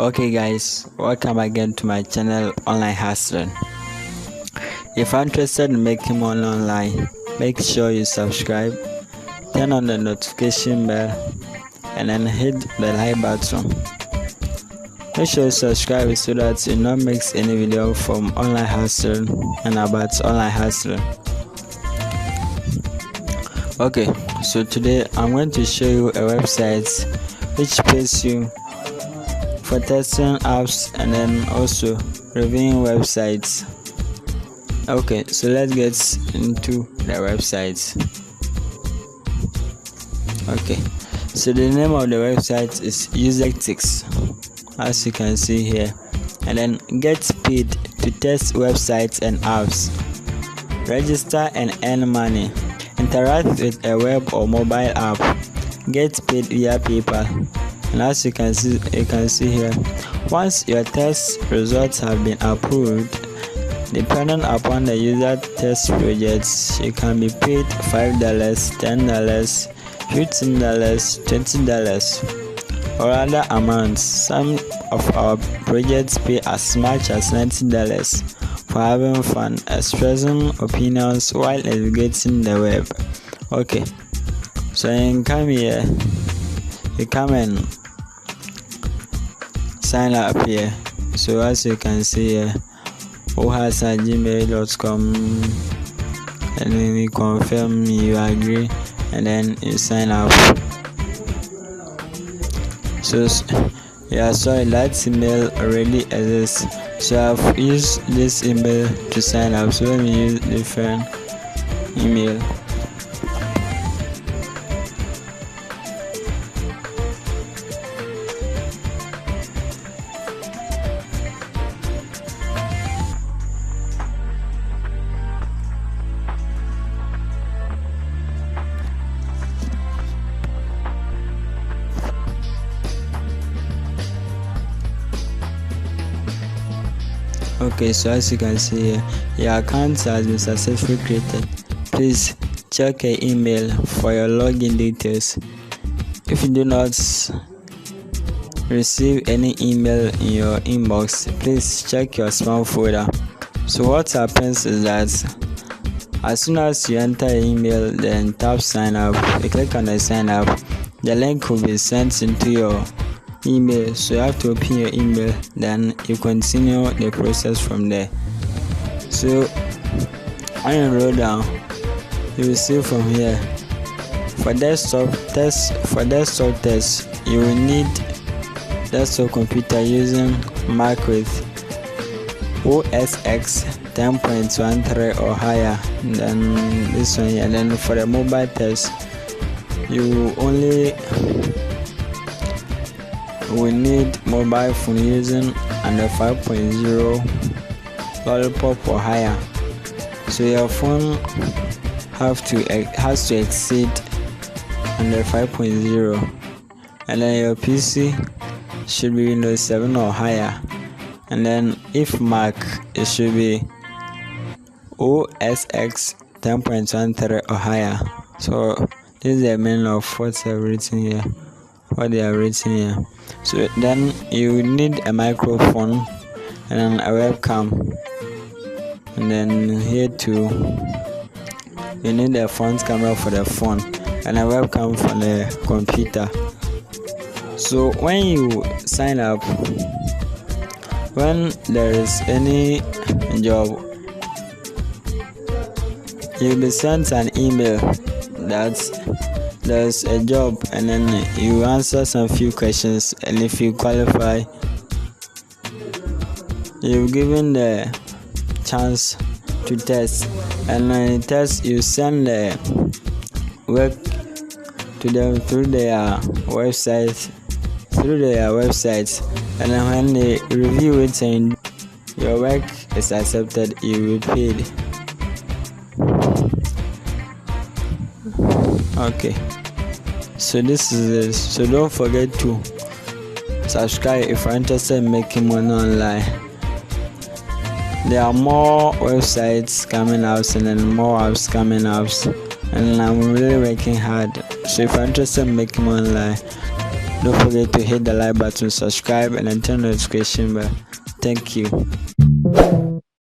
Okay guys, welcome again to my channel Online Hustling. If you're interested in making money online, make sure you subscribe, turn on the notification bell, and then hit the like button. Make sure you subscribe so that you don't miss any video from Online Hustling and about Online Hustling. Okay, so today I'm going to show you a website which pays you for testing apps and then also reviewing websites. Okay, so let's get into the website. Okay, so the name of the website is Userlytics, as you can see here, and then get paid to test websites and apps, register and earn money, interact with a web or mobile app, get paid via PayPal. And as you can see here, once your test results have been approved, depending upon the user test projects, you can be paid $5, $10, $15, $20, or other amounts. Some of our projects pay as much as $90 for having fun, expressing opinions while navigating the web. Okay, so you come here, you come and sign up here. So as you can see here, ohasa@gmail.com, and then you confirm you agree, and then you sign up. So yeah, sorry, that email already exists, so I've used this email to sign up. So let me use different email. Okay, so as you can see here, your account has been successfully created. Please check your email for your login details. If you do not receive any email in your inbox, please check your spam folder. So what happens is that as soon as you enter your email, then tap sign up, you click on the sign up, the link will be sent into your email. So you have to open your email, then you continue the process from there. So when you roll down, you will see from here, for desktop test, you will need desktop computer using Mac with OS X 10.13 or higher than this one here. And then for the mobile test, you only we need mobile phone using under 5.0 lollipop or higher. So your phone has to exceed under 5.0, and then your PC should be Windows 7 or higher, and then if Mac, it should be OS X 10.13 or higher. So this is the meaning of what they have written here. So then you need a microphone and then a webcam, and then here too you need a front camera for the phone and a webcam for the computer. So when you sign up, when there is any job, you'll be sent an email that there's a job, and then you answer some few questions, and if you qualify, you're given the chance to test, and when you test, you send the work to them through their website, and then when they review it and your work is accepted, you will be paid. Okay, so this is it. So don't forget to subscribe if you're interested in making money online. There are more websites coming out and then more apps coming out, and I'm really working hard. So if you're interested in making money online, Don't forget to hit the like button, subscribe, and turn on the notification bell. Thank you.